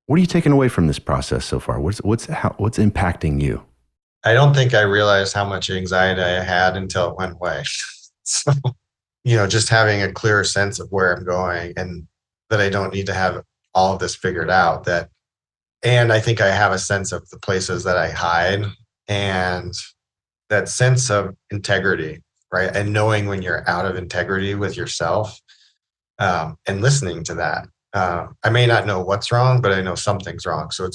What are you taking away from this process so far? What's impacting you? I don't think I realized how much anxiety I had until it went away. So, just having a clearer sense of where I'm going and that I don't need to have all of this figured out. And I think I have a sense of the places that I hide and that sense of integrity, right? And knowing when you're out of integrity with yourself, and listening to that. I may not know what's wrong, but I know something's wrong. So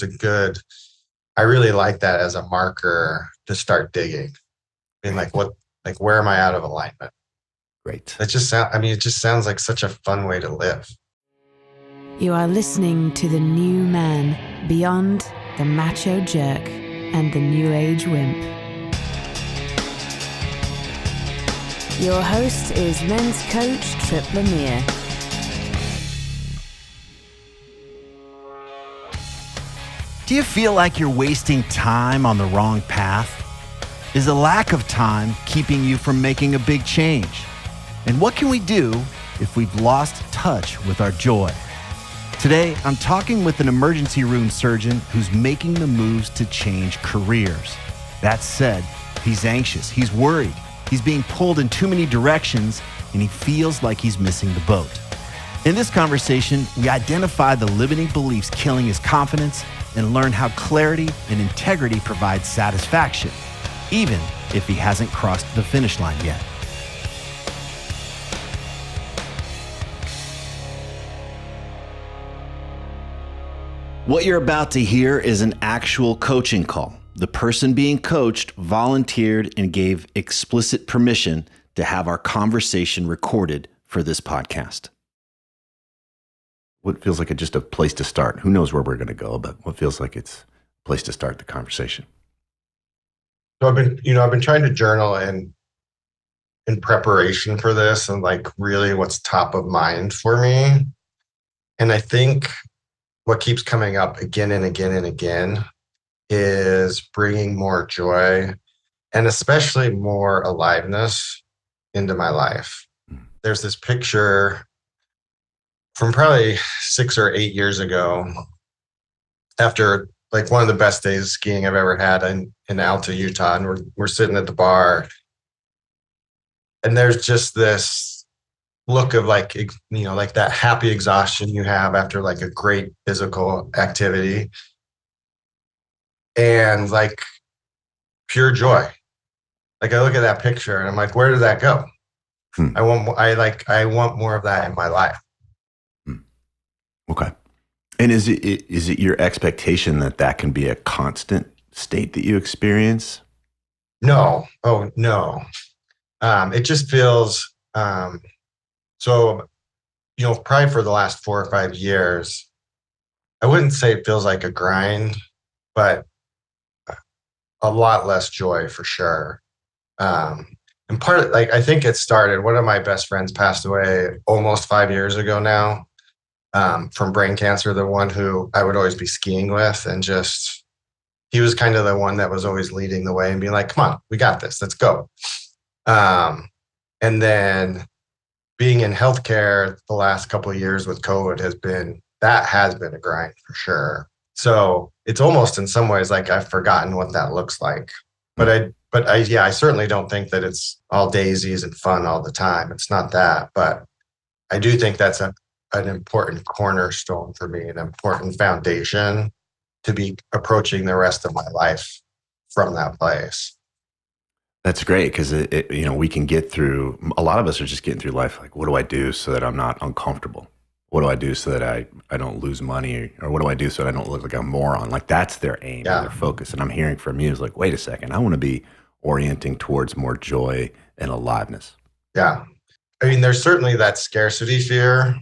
I really like that as a marker to start digging. And where am I out of alignment? Great. It just sounds like such a fun way to live. You are listening to The New Man, Beyond the Macho Jerk and the New Age Wimp. Your host is men's coach Tripp Lanier. Do you feel like you're wasting time on the wrong path? Is a lack of time keeping you from making a big change? And what can we do if we've lost touch with our joy? Today, I'm talking with an emergency room surgeon who's making the moves to change careers. That said, he's anxious, he's worried, he's being pulled in too many directions, and he feels like he's missing the boat. In this conversation, we identify the limiting beliefs killing his confidence and learn how clarity and integrity provide satisfaction, even if he hasn't crossed the finish line yet. What you're about to hear is an actual coaching call. The person being coached volunteered and gave explicit permission to have our conversation recorded for this podcast. What feels like just a place to start? Who knows where we're going to go, but what feels like it's a place to start the conversation? So I've been trying to journal in preparation for this and really what's top of mind for me. And I think what keeps coming up again and again and again is bringing more joy and especially more aliveness into my life. There's this picture from probably 6 or 8 years ago, after one of the best days of skiing I've ever had in Alta, Utah, and we're sitting at the bar, and there's just this look of that happy exhaustion you have after a great physical activity, and pure joy. I look at that picture and I'm like, where did that go? I want more of that in my life. Okay. And is it your expectation that can be a constant state that you experience? No. Oh, no. It just feels, so, probably for the last 4 or 5 years, I wouldn't say it feels like a grind, but a lot less joy for sure. And part of, I think it started, one of my best friends passed away almost 5 years ago now. From brain cancer, the one who I would always be skiing with, and he was kind of the one that was always leading the way and being like, come on, we got this, let's go. And then being in healthcare the last couple of years with COVID has been a grind for sure. So it's almost in some ways like I've forgotten what that looks like. But I certainly don't think that it's all daisies and fun all the time. It's not that, but I do think that's an important cornerstone for me, an important foundation to be approaching the rest of my life from that place. That's great because we can get through. A lot of us are just getting through life what do I do so that I'm not uncomfortable? What do I do so that I don't lose money? Or what do I do so that I don't look like a moron? That's their aim and their focus. And I'm hearing from you is wait a second, I want to be orienting towards more joy and aliveness. Yeah. There's certainly that scarcity fear.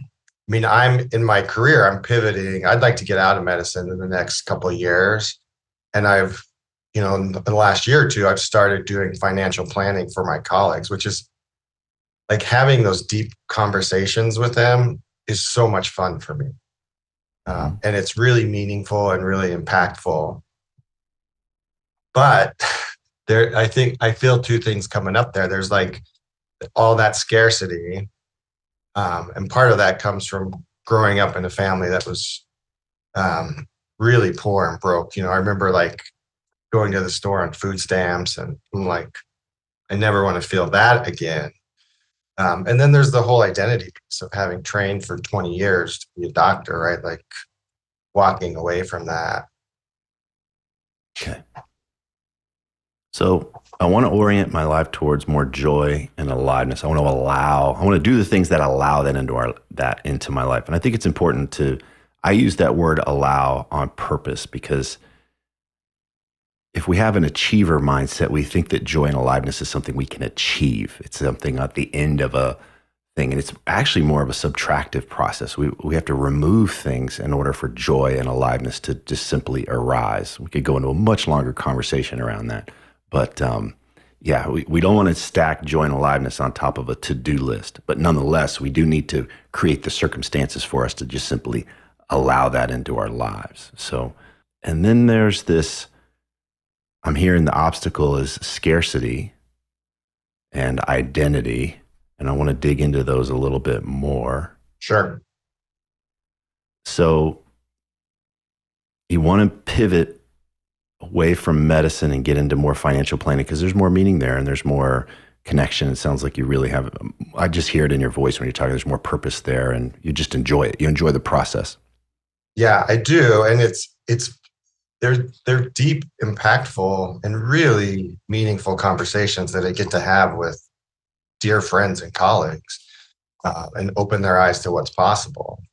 I'm in my career, I'm pivoting. I'd like to get out of medicine in the next couple of years. And I've, in the last year or two, I've started doing financial planning for my colleagues, which is having those deep conversations with them is so much fun for me. And it's really meaningful and really impactful. But I feel two things coming up there. There's all that scarcity. And part of that comes from growing up in a family that was really poor and broke. I remember like going to the store on food stamps, and I'm like, I never want to feel that again. And then there's the whole identity piece of having trained for 20 years to be a doctor, right? Like walking away from that. Okay. So I want to orient my life towards more joy and aliveness. I want to do the things that allow that into my life. And I think it's important I use that word allow on purpose, because if we have an achiever mindset, we think that joy and aliveness is something we can achieve. It's something at the end of a thing. And it's actually more of a subtractive process. We have to remove things in order for joy and aliveness to just simply arise. We could go into a much longer conversation around that. But we don't want to stack joy and aliveness on top of a to-do list. But nonetheless, we do need to create the circumstances for us to just simply allow that into our lives. So, and then there's this, I'm hearing the obstacle is scarcity and identity. And I want to dig into those a little bit more. Sure. So you want to pivot away from medicine and get into more financial planning, because there's more meaning there and there's more connection. It sounds like you really have, I just hear it in your voice when you're talking, there's more purpose there and you just enjoy it. You enjoy the process. Yeah, I do. And they're deep, impactful, and really meaningful conversations that I get to have with dear friends and colleagues, and open their eyes to what's possible.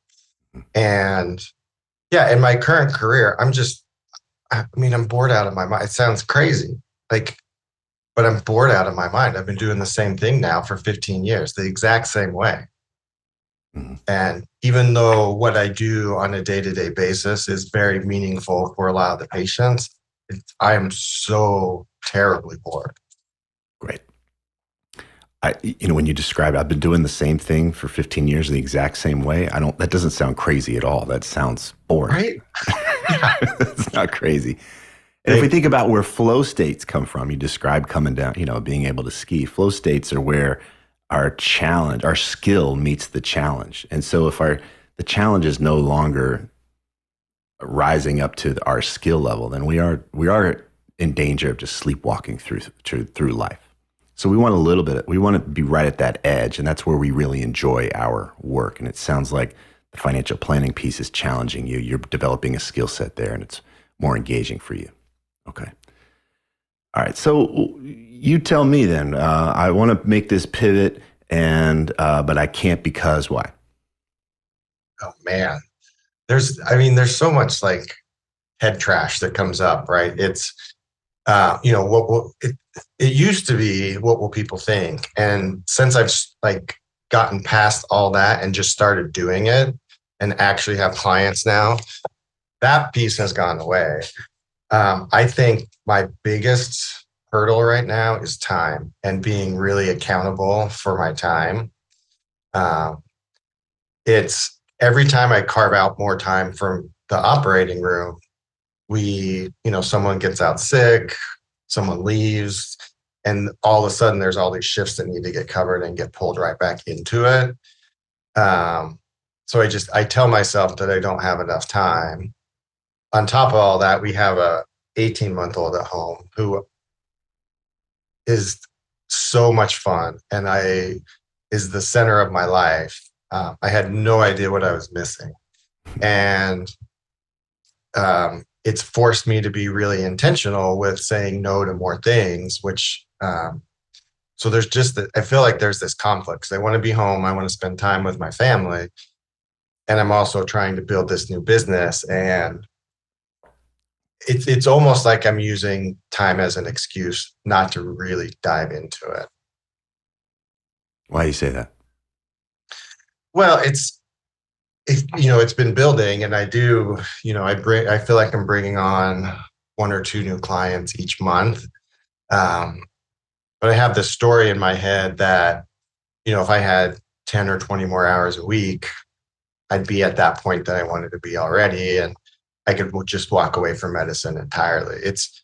And yeah, in my current career, I'm bored out of my mind. It sounds crazy, but I'm bored out of my mind. I've been doing the same thing now for 15 years, the exact same way. Mm-hmm. And even though what I do on a day-to-day basis is very meaningful for a lot of the patients, I am so terribly bored. Great. When you describe it, I've been doing the same thing for 15 years the exact same way. That doesn't sound crazy at all. That sounds boring. Right? It's not crazy. And if we think about where flow states come from, you described coming down, being able to ski. Flow states are where our skill meets the challenge. And so if the challenge is no longer rising up to our skill level, then we are in danger of just sleepwalking through life. So we want to be right at that edge, and that's where we really enjoy our work. And it sounds like the financial planning piece is challenging you. You're developing a skill set there, and it's more engaging for you. Okay. All right. So you tell me then. I want to make this pivot, but I can't because why? Oh man, there's so much like head trash that comes up, right? It's it used to be, what will people think? And since I've gotten past all that and just started doing it and actually have clients now, that piece has gone away. I think my biggest hurdle right now is time and being really accountable for my time. It's every time I carve out more time from the operating room, someone gets out sick, someone leaves, and all of a sudden there's all these shifts that need to get covered and get pulled right back into it. So I tell myself that I don't have enough time. On top of all that, we have a 18-month-old at home who is so much fun and is the center of my life. I had no idea what I was missing. And it's forced me to be really intentional with saying no to more things, which, so there's I feel like there's this conflict. I want to be home. I want to spend time with my family. And I'm also trying to build this new business. And it's almost like I'm using time as an excuse not to really dive into it. Why do you say that? Well, it's been building, and I do, I feel like I'm bringing on 1 or 2 new clients each month. But I have this story in my head that, if I had 10 or 20 more hours a week, I'd be at that point that I wanted to be already. And I could just walk away from medicine entirely. It's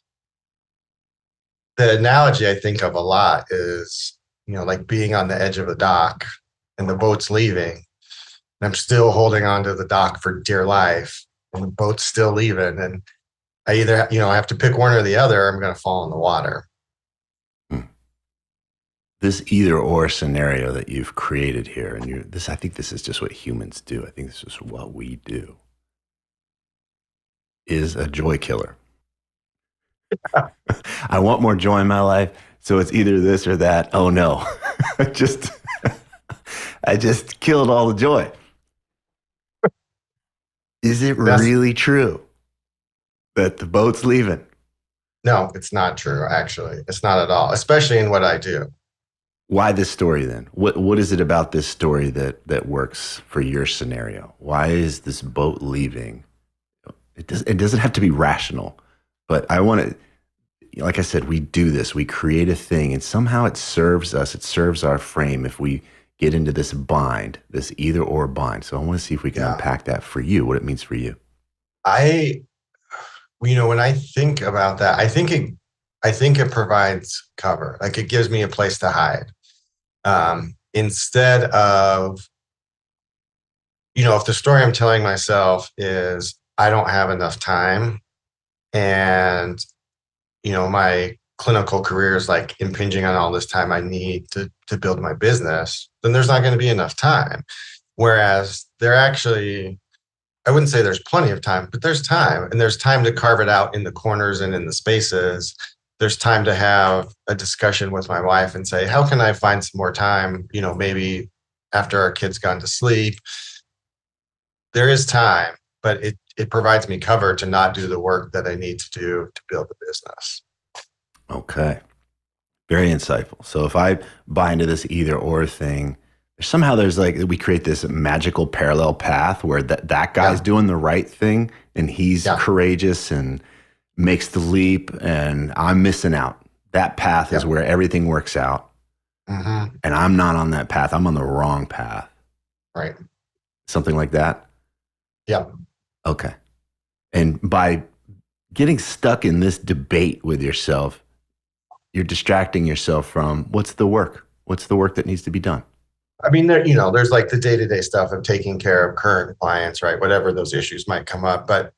the analogy I think of a lot is, like being on the edge of a dock and the boat's leaving. And I'm still holding on to the dock for dear life. and the boat's still leaving. And I either, I have to pick one or the other, or I'm going to fall in the water. This either or scenario that you've created here, and I think this is just what humans do. I think this is what we do, is a joy killer. I want more joy in my life, so it's either this or that. Oh no, I just killed all the joy. Is it really true that the boat's leaving? No, it's not true. Actually, it's not at all. Especially in what I do. Why this story then? What is it about this story that works for your scenario? Why is this boat leaving? It doesn't have to be rational, but I want to, like I said, we do this. We create a thing, and somehow it serves us. It serves our frame if we get into this bind, this either or bind. So I want to see if we can unpack that for you, what it means for you. When I think about that, I think it provides cover. Like, it gives me a place to hide. Instead of, if the story I'm telling myself is I don't have enough time, and, my clinical career is like impinging on all this time I need to build my business, then there's not going to be enough time. Whereas I wouldn't say there's plenty of time, but there's time, and there's time to carve it out in the corners and in the spaces. There's time to have a discussion with my wife and say, how can I find some more time? Maybe after our kids gone to sleep. There is time, but it provides me cover to not do the work that I need to do to build the business. Okay. Very insightful. So if I buy into this either or thing, somehow we create this magical parallel path where that guy's doing the right thing, and he's courageous and makes the leap, and I'm missing out. That path is where everything works out. Mm-hmm. And I'm not on that path. I'm on the wrong path. Right. Something like that? Yeah. Okay. And by getting stuck in this debate with yourself, you're distracting yourself from what's the work? What's the work that needs to be done? I mean, there's like the day-to-day stuff of taking care of current clients, right? Whatever those issues might come up. But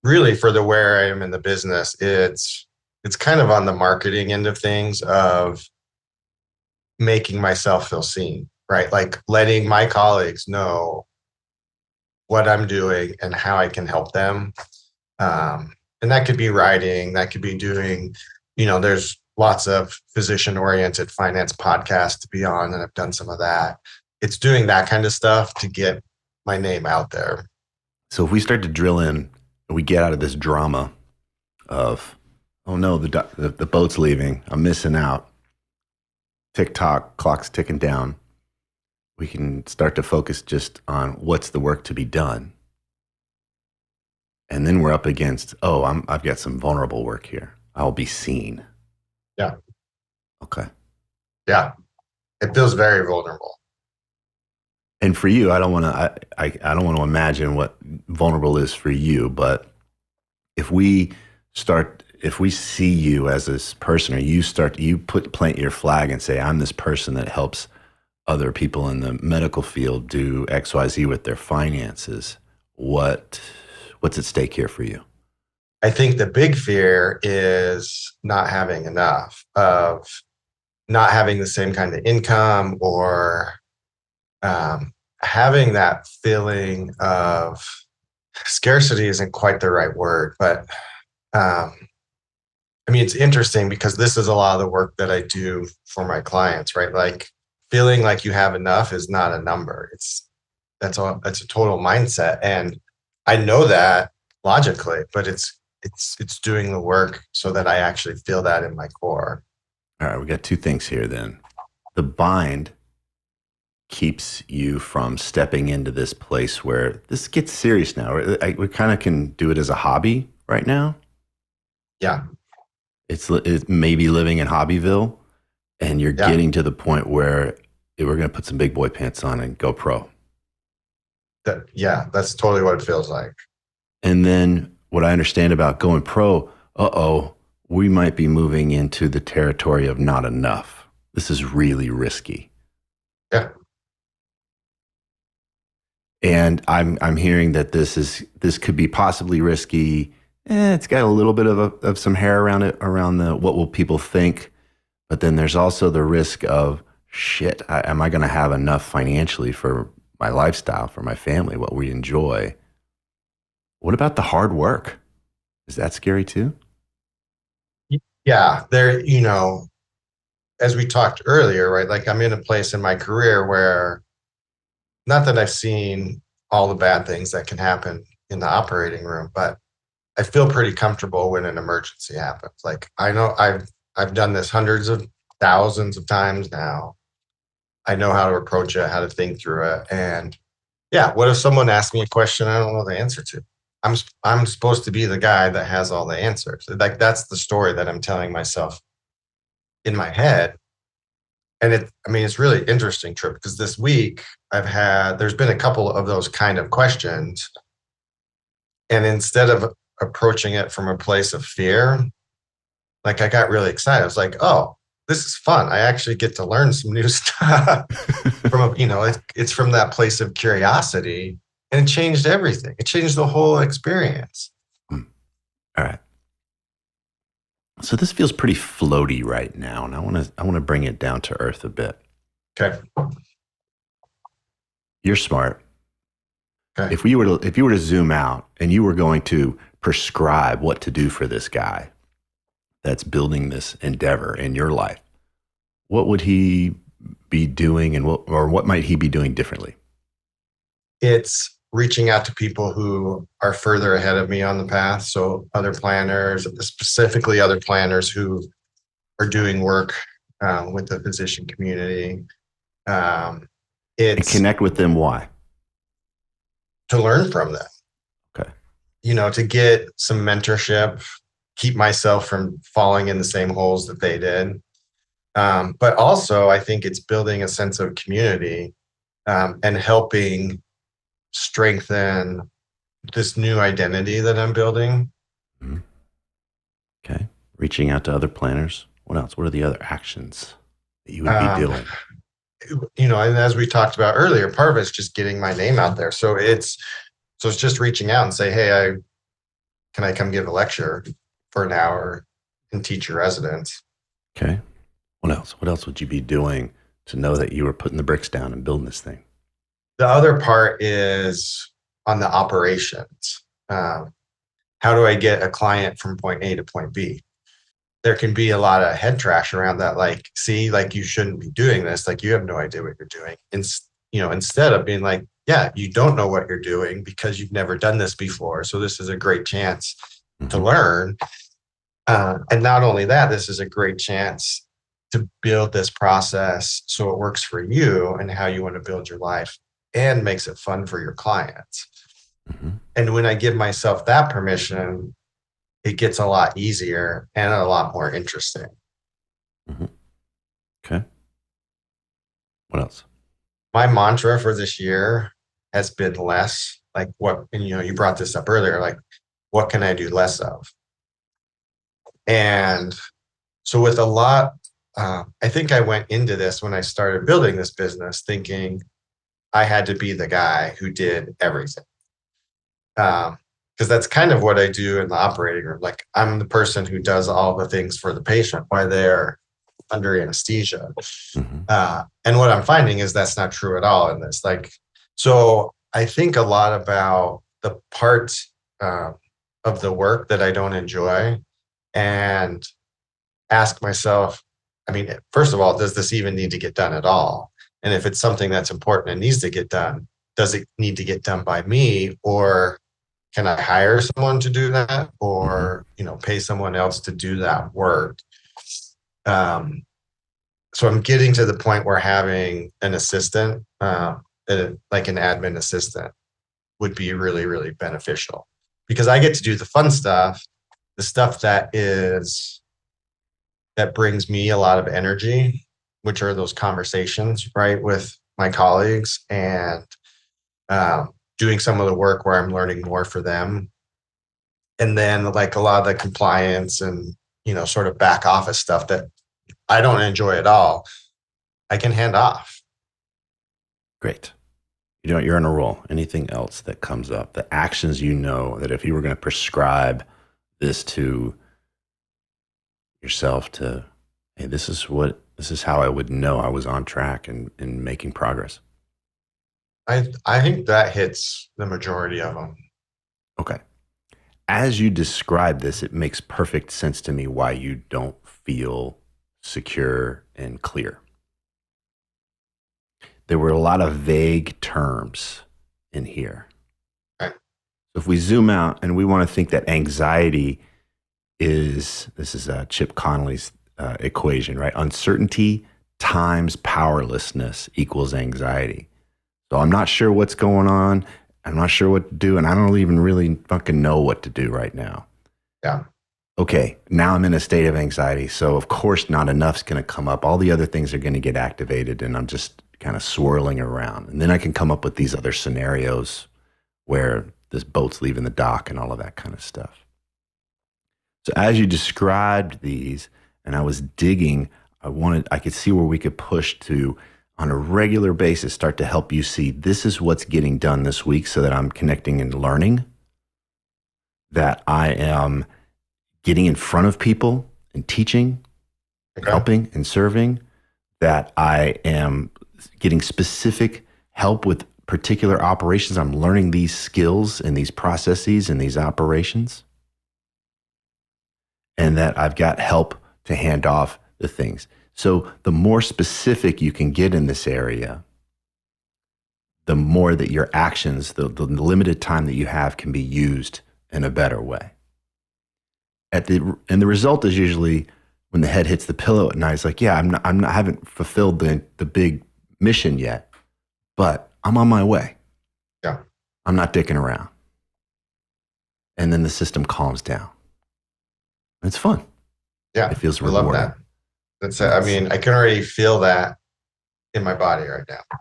really, for where I am in the business, it's kind of on the marketing end of things, of making myself feel seen, right? Like letting my colleagues know what I'm doing and how I can help them. And that could be writing, that could be doing, there's lots of physician-oriented finance podcasts to be on, and I've done some of that. It's doing that kind of stuff to get my name out there. So if we start to drill in, we get out of this drama of, oh no, the boat's leaving, I'm missing out, tick-tock, clock's ticking down. We can start to focus just on what's the work to be done. And then we're up against, I've got some vulnerable work here. I'll be seen. Yeah. Okay. Yeah. It feels very vulnerable. And for you, I don't want to imagine what vulnerable is for you, but if we see you as this person, or you plant your flag and say, I'm this person that helps other people in the medical field do XYZ with their finances, what's at stake here for you? I think the big fear is not having enough, of not having the same kind of income, or having that feeling of scarcity isn't quite the right word, but it's interesting because this is a lot of the work that I do for my clients, right? Like, feeling like you have enough is not a number. That's a total mindset. And I know that logically, but it's doing the work so that I actually feel that in my core. All right, we got two things here then. The bind keeps you from stepping into this place where this gets serious now. We kind of can do it as a hobby right now. Yeah. It's maybe living in Hobbyville, and you're getting to the point where we're going to put some big boy pants on and go pro. That's totally what it feels like. And then what I understand about going pro, we might be moving into the territory of not enough. This is really risky. Yeah. And I'm hearing that this could be possibly risky. It's got a little bit of some hair around it, around the what will people think. But then there's also the risk of shit. Am I going to have enough financially for my lifestyle, for my family, what we enjoy? What about the hard work? Is that scary too? Yeah, there, as we talked earlier, right? Like I'm in a place in my career where not that I've seen all the bad things that can happen in the operating room, but I feel pretty comfortable when an emergency happens. Like I know I've done this hundreds of thousands of times now. I know how to approach it, how to think through it. And yeah, what if someone asks me a question I don't know the answer to? I'm supposed to be the guy that has all the answers. Like that's the story that I'm telling myself in my head. And it's really interesting, Tripp, because this week there's been a couple of those kind of questions. And instead of approaching it from a place of fear, like I got really excited. I was like, oh, this is fun. I actually get to learn some new stuff it's from that place of curiosity, and it changed everything. It changed the whole experience. All right. So this feels pretty floaty right now, and I want to bring it down to earth a bit. Okay. You're smart. Okay. If you were to zoom out and you were going to prescribe what to do for this guy that's building this endeavor in your life, what would he be doing, and what might he be doing differently? It's reaching out to people who are further ahead of me on the path. So other planners, specifically other planners who are doing work with the physician community. And It's connect with them. Why? to learn from them. Okay. To get some mentorship, keep myself from falling in the same holes that they did. But also, I think it's building a sense of community and helping strengthen this new identity that I'm building. Mm-hmm. Okay. Reaching out to other planners. What else? What are the other actions that you would be doing? And as we talked about earlier, part of it's just getting my name out there. So it's just reaching out and say, hey, can I come give a lecture for an hour and teach your residents? Okay. What else? What else would you be doing to know that you were putting the bricks down and building this thing? The other part is on the operations. How do I get a client from point A to point B? There can be a lot of head trash around that. Like, see, like you shouldn't be doing this. Like you have no idea what you're doing. Instead of being like, yeah, you don't know what you're doing because you've never done this before. So this is a great chance to learn. And not only that, this is a great chance to build this process so it works for you and how you want to build your life and makes it fun for your clients. Mm-hmm. And when I give myself that permission, it gets a lot easier and a lot more interesting. Mm-hmm. Okay. What else? My mantra for this year has been less. Like you brought this up earlier, like what can I do less of? And so with a lot, I think I went into this when I started building this business thinking I had to be the guy who did everything. Because that's kind of what I do in the operating room. Like I'm the person who does all the things for the patient while they're under anesthesia. Mm-hmm. And what I'm finding is that's not true at all in this. So I think a lot about the parts of the work that I don't enjoy and ask myself, first of all, does this even need to get done at all? And if it's something that's important and needs to get done, does it need to get done by me, or can I hire someone to do that, or pay someone else to do that work? So I'm getting to the point where having an assistant, like an admin assistant, would be really, really beneficial because I get to do the fun stuff, the stuff that brings me a lot of energy, which are those conversations, right, with my colleagues and doing some of the work where I'm learning more for them. And then like a lot of the compliance and, sort of back office stuff that I don't enjoy at all, I can hand off. Great. You're on a roll. Anything else that comes up, the actions that if you were going to prescribe this to yourself to, hey, this is how I would know I was on track and making progress. I think that hits the majority of them. Okay. As you describe this, it makes perfect sense to me why you don't feel secure and clear. There were a lot of vague terms in here. Right. So if we zoom out and we want to think that anxiety this is Chip Connolly's equation, right? Uncertainty times powerlessness equals anxiety. So I'm not sure what's going on. I'm not sure what to do. And I don't even really fucking know what to do right now. Yeah. Okay, now I'm in a state of anxiety. So of course not enough's going to come up. All the other things are going to get activated and I'm just kind of swirling around. And then I can come up with these other scenarios where this boat's leaving the dock and all of that kind of stuff. So as you described these and I was digging, I could see where we could push to, on a regular basis, start to help you see this is what's getting done this week so that I'm connecting and learning, that I am getting in front of people and teaching, helping and serving, that I am getting specific help with particular operations. I'm learning these skills and these processes and these operations, and that I've got help to hand off the things. So the more specific you can get in this area, the more that your actions, the limited time that you have, can be used in a better way. And the result is usually when the head hits the pillow at night, it's like, yeah, I haven't fulfilled the big mission yet, but I'm on my way. Yeah. I'm not dicking around. And then the system calms down. It's fun. Yeah. It feels I rewarding. love that. That's it. I mean, I can already feel that in my body right now.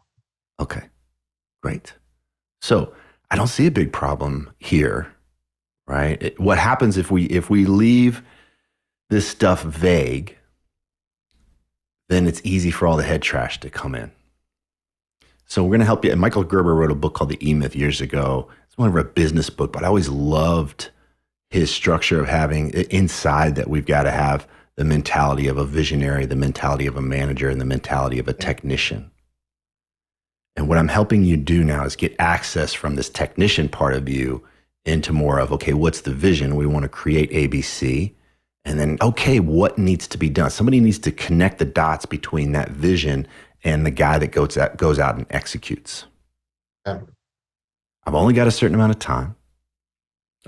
Okay, great. So I don't see a big problem here, right? What happens if we leave this stuff vague, then it's easy for all the head trash to come in. So we're going to help you. And Michael Gerber wrote a book called The E-Myth years ago. It's more of a business book, but I always loved his structure of having inside that we've got to have the mentality of a visionary, the mentality of a manager, and the mentality of a technician. And what I'm helping you do now is get access from this technician part of you into more of, okay, what's the vision? We want to create ABC. And then, okay, what needs to be done? Somebody needs to connect the dots between that vision and the guy that goes out and executes. Yeah. I've only got a certain amount of time,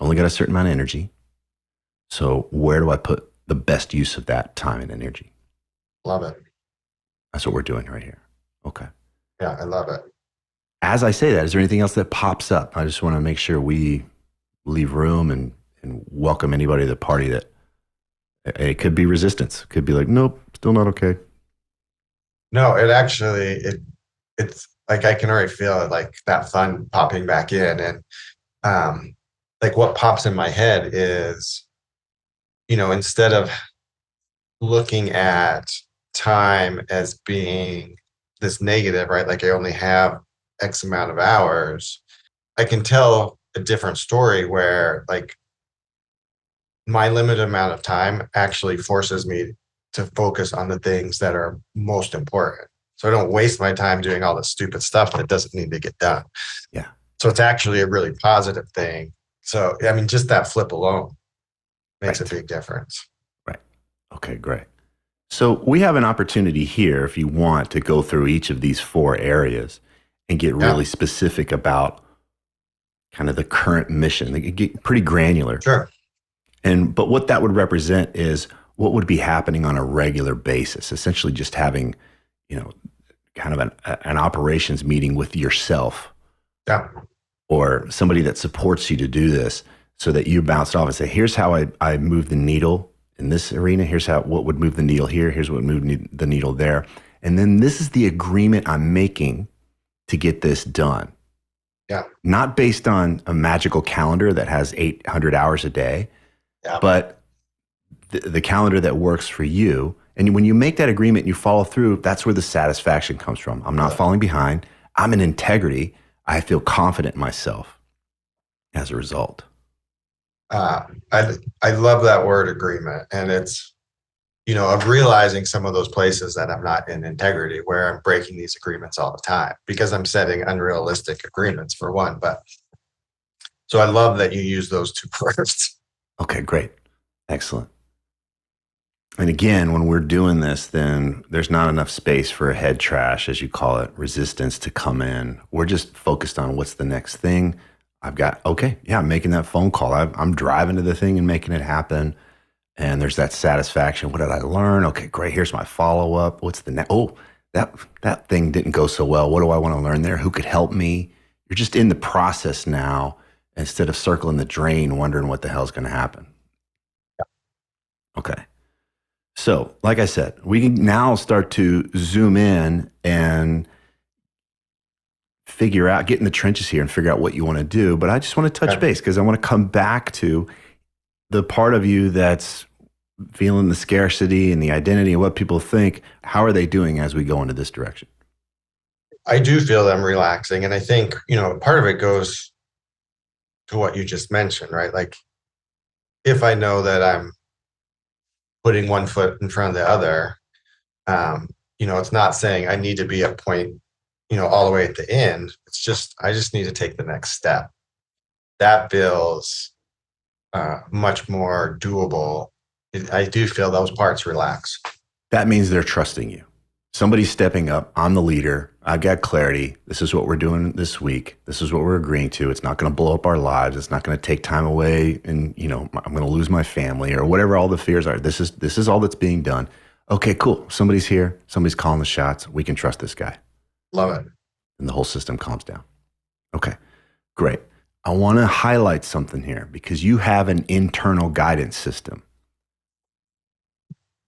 only got a certain amount of energy. So where do I put the best use of that time and energy? Love it. That's what we're doing right here. Okay. Yeah, I love it. As I say that, is there anything else that pops up? I just want to make sure we leave room and welcome anybody to the party that it could be resistance. It could be like, nope, still not okay. No, it actually, it's like I can already feel it, like that fun popping back in. And like what pops in my head is, instead of looking at time as being this negative, right? Like I only have X amount of hours. I can tell a different story where like my limited amount of time actually forces me to focus on the things that are most important. So I don't waste my time doing all the stupid stuff that doesn't need to get done. Yeah. So it's actually a really positive thing. So, I mean, just that flip alone makes a big difference. Right. Okay, great. So we have an opportunity here, if you want, to go through each of these 4 areas and get really specific about kind of the current mission. They get pretty granular. Sure. But what that would represent is what would be happening on a regular basis, essentially just having, kind of an operations meeting with yourself. Yeah. Or somebody that supports you to do this, so that you bounce it off and say, here's how I move the needle in this arena. Here's what would move the needle here. Here's what would move the needle there. And then this is the agreement I'm making to get this done. Yeah. Not based on a magical calendar that has 800 hours a day, but the calendar that works for you. And when you make that agreement and you follow through, that's where the satisfaction comes from. I'm not falling behind. I'm in integrity. I feel confident in myself as a result. I love that word agreement. And it's, of realizing some of those places that I'm not in integrity, where I'm breaking these agreements all the time because I'm setting unrealistic agreements for one. But so I love that you use those two words. Okay, great. Excellent. And again, when we're doing this, then there's not enough space for a head trash, as you call it, resistance to come in. We're just focused on what's the next thing. I'm making that phone call. I'm driving to the thing and making it happen. And there's that satisfaction. What did I learn? Okay, great. Here's my follow-up. What's the next? Oh, that thing didn't go so well. What do I want to learn there? Who could help me? You're just in the process now instead of circling the drain, wondering what the hell's going to happen. Okay. So, like I said, we can now start to zoom in and figure out, get in the trenches here and figure out what you want to do. But I just want to touch base because I want to come back to the part of you that's feeling the scarcity and the identity and what people think. How are they doing as we go into this direction? I do feel them relaxing. And I think, part of it goes to what you just mentioned, right? Like if I know that I'm putting one foot in front of the other, it's not saying I need to be at point, all the way at the end. It's just, I just need to take the next step. That feels much more doable. I do feel those parts relax. That means they're trusting you. Somebody's stepping up. I'm the leader. I've got clarity. This is what we're doing this week. This is what we're agreeing to. It's not going to blow up our lives. It's not going to take time away and, I'm going to lose my family or whatever all the fears are. This is all that's being done. Okay, cool. Somebody's here. Somebody's calling the shots. We can trust this guy. Love it. And the whole system calms down. Okay, great. I want to highlight something here because you have an internal guidance system.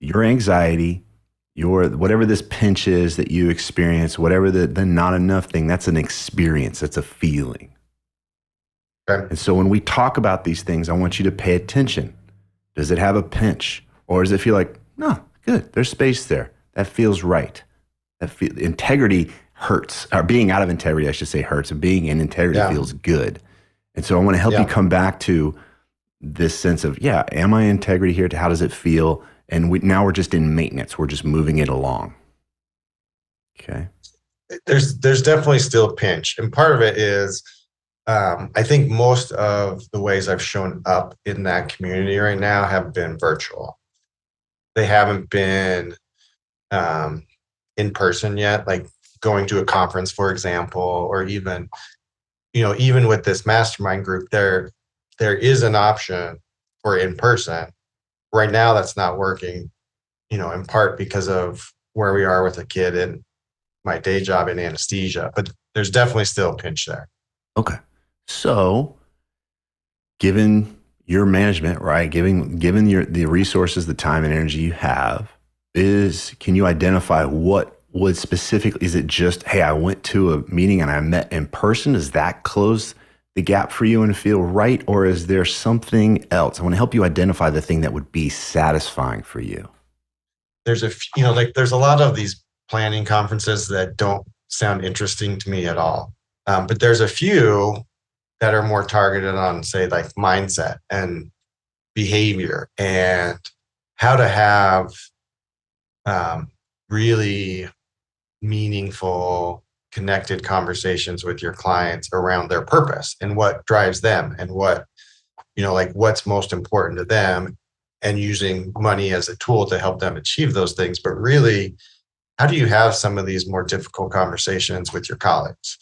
Your anxiety, whatever this pinch is that you experience, whatever the not enough thing, that's an experience. That's a feeling. Okay. And so when we talk about these things, I want you to pay attention. Does it have a pinch? Or does it feel like, no, good, there's space there. That feels right. Integrity hurts. Or being out of integrity, I should say, hurts. And being in integrity feels good. And so I want to help you come back to this sense of, am I in integrity here? How does it feel? And now we're just in maintenance. We're just moving it along. Okay. There's definitely still pinch. And part of it is, I think most of the ways I've shown up in that community right now have been virtual. They haven't been in person yet, like going to a conference, for example, or even with this mastermind group, there is an option for in person. Right now, that's not working, in part because of where we are with a kid and my day job in anesthesia. But there's definitely still a pinch there. Okay. So, given your management, right, given the resources, the time and energy you have, can you identify what would specifically, is it just, hey, I went to a meeting and I met in person? Does that close the gap for you and feel right? Or is there something else? I want to help you identify the thing that would be satisfying for you. There's there's a lot of these planning conferences that don't sound interesting to me at all. But there's a few that are more targeted on, say, like mindset and behavior and how to have really meaningful, connected conversations with your clients around their purpose and what drives them and what, what's most important to them, and using money as a tool to help them achieve those things. But really, how do you have some of these more difficult conversations with your colleagues?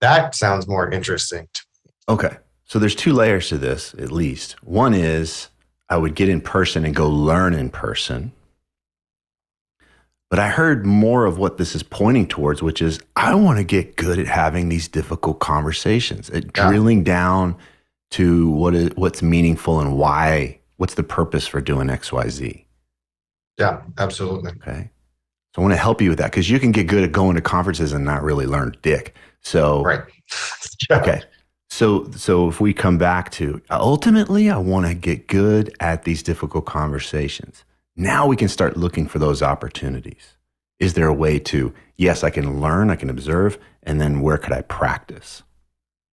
That sounds more interesting to me. Okay. So there's two layers to this, at least. One is I would get in person and go learn in person. But I heard more of what this is pointing towards, which is I want to get good at having these difficult conversations, at drilling down to what's meaningful and why, what's the purpose for doing X, Y, Z. Yeah, absolutely. Okay. So I want to help you with that because you can get good at going to conferences and not really learn dick. So, right. Okay. So if we come back to ultimately, I want to get good at these difficult conversations. Now we can start looking for those opportunities. Is there a way to, yes, I can learn, I can observe, and then where could I practice?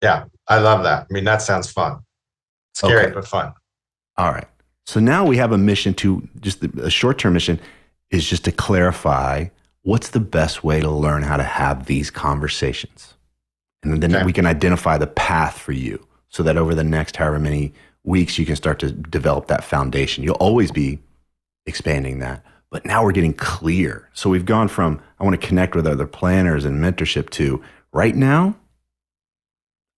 Yeah, I love that. I mean, that sounds fun. Scary, Okay. but fun. All right. So now we have a mission to just a short-term mission is just to clarify what's the best way to learn how to have these conversations. And then we can identify the path for you so that over the next however many weeks, you can start to develop that foundation. You'll always be expanding that. But now we're getting clear. So we've gone from, I want to connect with other planners and mentorship to right now,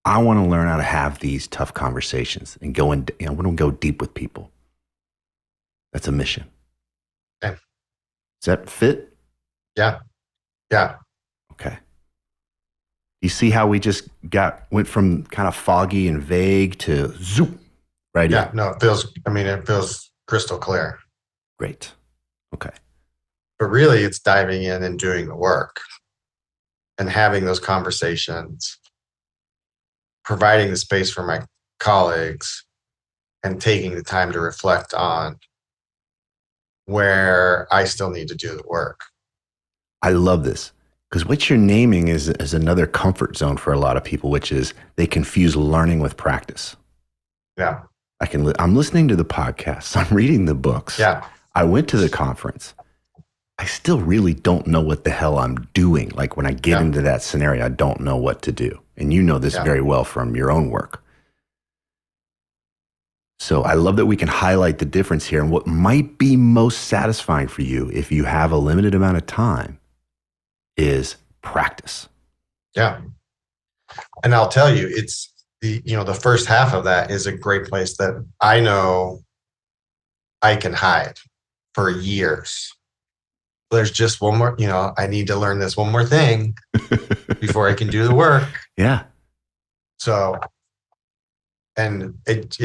I want to learn how to have these tough conversations and go in, I want to go deep with people. That's a mission. Okay. Does that fit? Yeah. Yeah. Okay. You see how we just went from kind of foggy and vague to zoop right Yeah. in? No, it feels crystal clear. Great. Okay. But really, it's diving in and doing the work and having those conversations, providing the space for my colleagues, and taking the time to reflect on where I still need to do the work. I love this because what you're naming is another comfort zone for a lot of people, which is they confuse learning with practice. Yeah. I'm listening to the podcasts. I'm reading the books. Yeah. I went to the conference. I still really don't know what the hell I'm doing. Like when I get into that scenario, I don't know what to do. And you know this very well from your own work. So I love that we can highlight the difference here and what might be most satisfying for you if you have a limited amount of time is practice. Yeah. And I'll tell you, it's the first half of that is a great place that I know I can hide for years. There's just one more, I need to learn this one more thing before I can do the work. Yeah. So, and it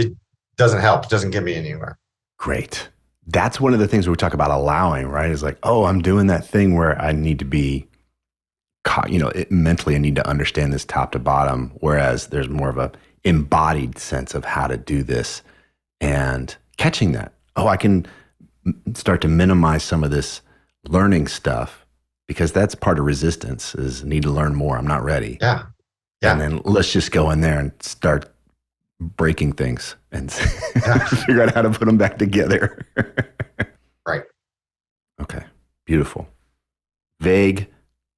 doesn't help. It doesn't get me anywhere. Great. That's one of the things we talk about allowing, right? Is like, oh, I'm doing that thing where I need to be, mentally I need to understand this top to bottom. Whereas there's more of a embodied sense of how to do this and catching that. Oh, I can start to minimize some of this learning stuff because that's part of resistance is need to learn more. I'm not ready. Yeah. Yeah. And then let's just go in there and start breaking things and figure out how to put them back together. Right. Okay. Beautiful. Vague,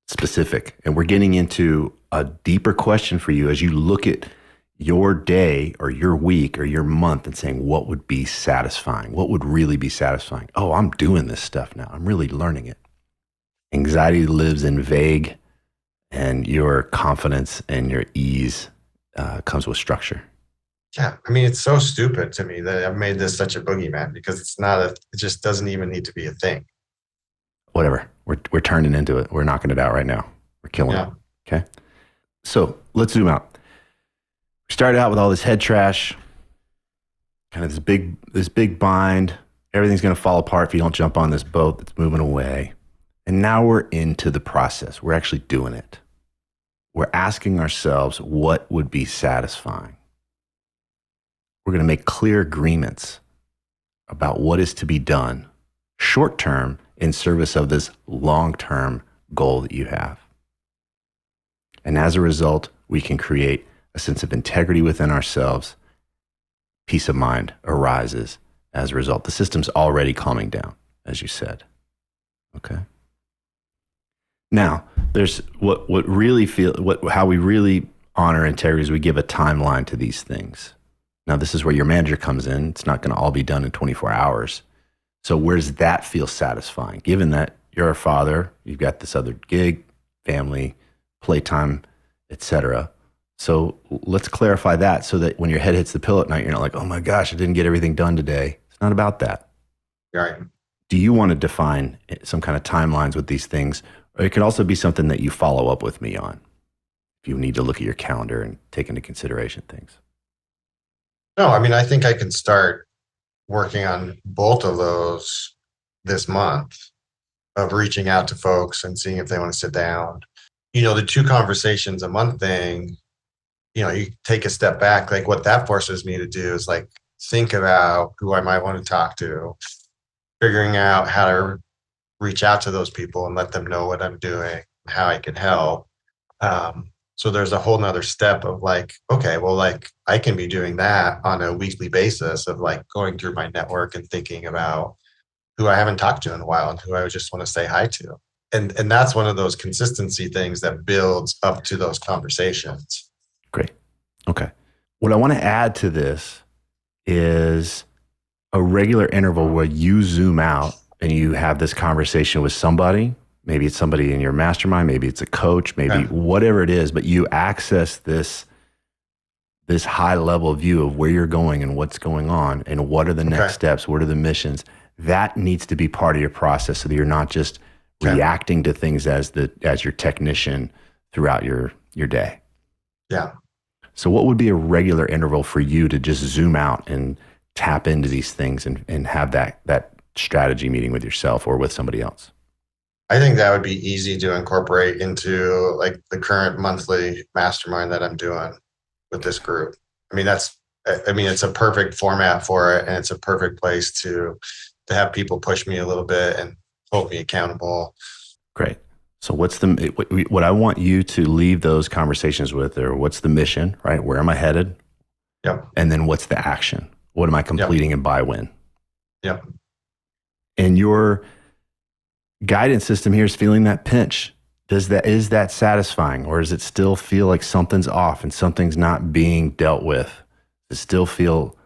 specific. And we're getting into a deeper question for you as you look at your day or your week or your month and saying, what would be satisfying? What would really be satisfying? Oh, I'm doing this stuff now. I'm really learning it. Anxiety lives in vague, and your confidence and your ease comes with structure. Yeah. I mean, it's so stupid to me that I've made this such a boogeyman because it just doesn't even need to be a thing. Whatever. We're turning into it. We're knocking it out right now. We're killing it. Okay. So let's zoom out. We started out with all this head trash, kind of this big bind. Everything's going to fall apart if you don't jump on this boat that's moving away. And now we're into the process. We're actually doing it. We're asking ourselves what would be satisfying. We're going to make clear agreements about what is to be done short term in service of this long-term goal that you have. And as a result, we can create a sense of integrity within ourselves. Peace of mind arises as a result. The system's already calming down, as you said. Okay. Now, there's how we really honor integrity is we give a timeline to these things. Now, this is where your manager comes in. It's not going to all be done in 24 hours. So where does that feel satisfying? Given that you're a father, you've got this other gig, family, playtime, etc. So let's clarify that so that when your head hits the pillow at night, you're not like, oh my gosh, I didn't get everything done today. It's not about that. Right. Do you want to define some kind of timelines with these things? Or it could also be something that you follow up with me on if you need to look at your calendar and take into consideration things. No, I mean, I think I can start working on both of those this month of reaching out to folks and seeing if they want to sit down. The 2 conversations a month thing, you take a step back. Like what that forces me to do is like think about who I might want to talk to, figuring out how to reach out to those people and let them know what I'm doing, how I can help. So there's a whole nother step of like, okay, well, like I can be doing that on a weekly basis of like going through my network and thinking about who I haven't talked to in a while and who I just want to say hi to. And that's one of those consistency things that builds up to those conversations. Great. Okay. What I want to add to this is a regular interval where you zoom out and you have this conversation with somebody. Maybe it's somebody in your mastermind, maybe it's a coach, maybe whatever it is, but you access this high level view of where you're going and what's going on and what are the next steps, what are the missions. That needs to be part of your process so that you're not just reacting to things as your technician throughout your day. Yeah. So what would be a regular interval for you to just zoom out and tap into these things and have that strategy meeting with yourself or with somebody else? I think that would be easy to incorporate into like the current monthly mastermind that I'm doing with this group. I mean, it's a perfect format for it. And it's a perfect place to have people push me a little bit and hold me accountable. Great. So what I want you to leave those conversations with, or what's the mission, right? Where am I headed? Yep. And then what's the action? What am I completing and by when? Yep. And your guidance system here is feeling that pinch. Is that satisfying, or does it still feel like something's off and something's not being dealt with? Does it still feel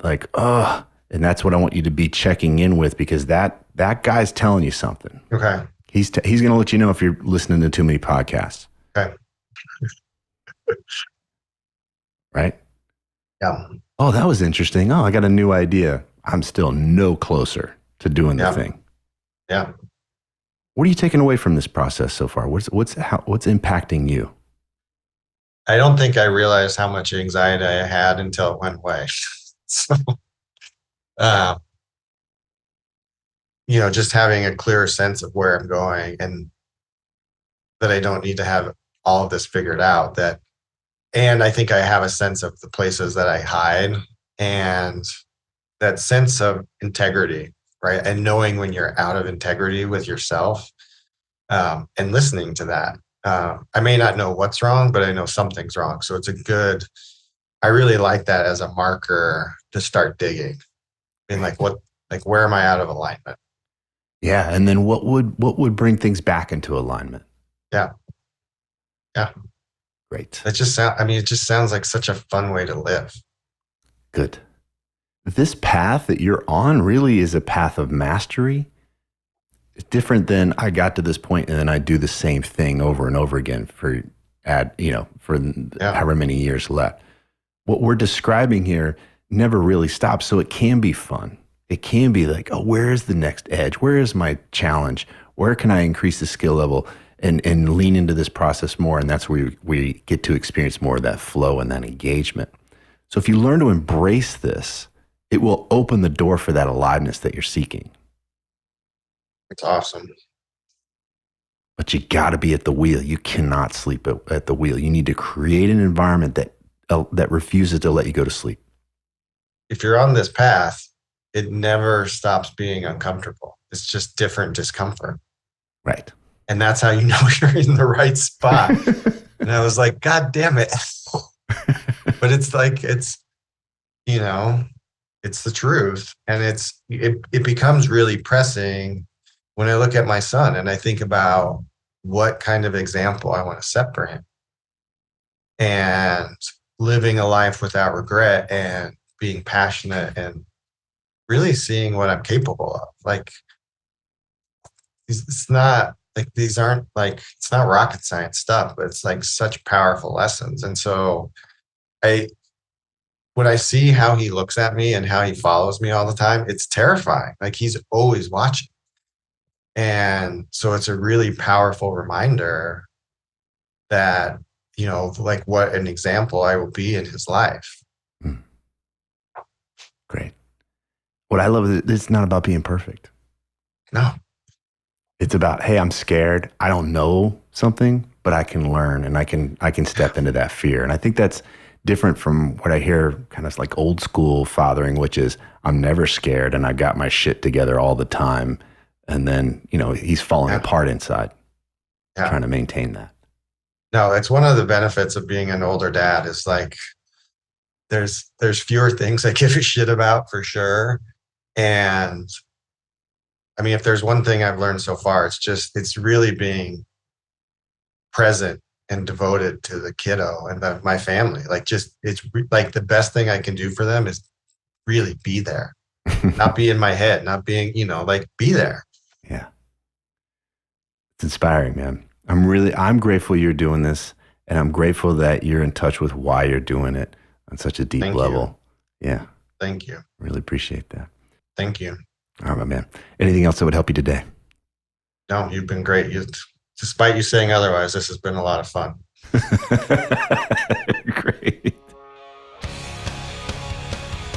like, oh, and that's what I want you to be checking in with, because that guy's telling you something. Okay. He's going to let you know if you're listening to too many podcasts. Okay. Right? Yeah. Oh, that was interesting. Oh, I got a new idea. I'm still no closer to doing the thing. Yeah. What are you taking away from this process so far? What's impacting you? I don't think I realized how much anxiety I had until it went away. So, just having a clearer sense of where I'm going and that I don't need to have all of this figured out. And I think I have a sense of the places that I hide and that sense of integrity, right? And knowing when you're out of integrity with yourself, and listening to that. I may not know what's wrong, but I know something's wrong. So I really like that as a marker to start digging. I mean, where am I out of alignment? Yeah. And then what would bring things back into alignment? Yeah. Yeah. Great. It just sounds like such a fun way to live. Good. This path that you're on really is a path of mastery. It's different than I got to this point and then I do the same thing over and over again for however many years left. What we're describing here never really stops. So it can be fun. It can be like, oh, where is the next edge? Where is my challenge? Where can I increase the skill level and lean into this process more? And that's where we get to experience more of that flow and that engagement. So if you learn to embrace this, it will open the door for that aliveness that you're seeking. It's awesome. But you got to be at the wheel. You cannot sleep at the wheel. You need to create an environment that refuses to let you go to sleep. If you're on this path, it never stops being uncomfortable. It's just different discomfort. Right. And that's how you know you're in the right spot. And I was like, God damn it. But it's like, it's the truth. And it becomes really pressing when I look at my son and I think about what kind of example I want to set for him. And living a life without regret and being passionate and really seeing what I'm capable of. Like, it's not like it's not rocket science stuff, but it's like such powerful lessons. And so when I see how he looks at me and how he follows me all the time, it's terrifying. Like, he's always watching. And so it's a really powerful reminder that, like what an example I will be in his life. Great. What I love is it's not about being perfect. No. It's about, hey, I'm scared. I don't know something, but I can learn and I can step into that fear. And I think that's different from what I hear kind of like old school fathering, which is I'm never scared and I got my shit together all the time. And then, he's falling Yeah. apart inside, Yeah. trying to maintain that. No, it's one of the benefits of being an older dad is like, there's fewer things I give a shit about for sure. And I mean, if there's one thing I've learned so far, it's really being present and devoted to the kiddo and my family. Like like the best thing I can do for them is really be there, not be in my head, not being, like be there. Yeah. It's inspiring, man. I'm grateful you're doing this, and I'm grateful that you're in touch with why you're doing it on such a deep Thank level. Yeah. Thank you. Really appreciate that. Thank you. All right, my man. Anything else that would help you today? No, you've been great. Despite you saying otherwise, this has been a lot of fun. Great.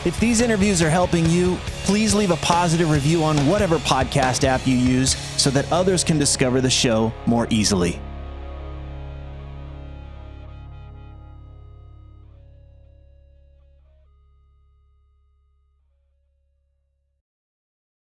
If these interviews are helping you, please leave a positive review on whatever podcast app you use so that others can discover the show more easily.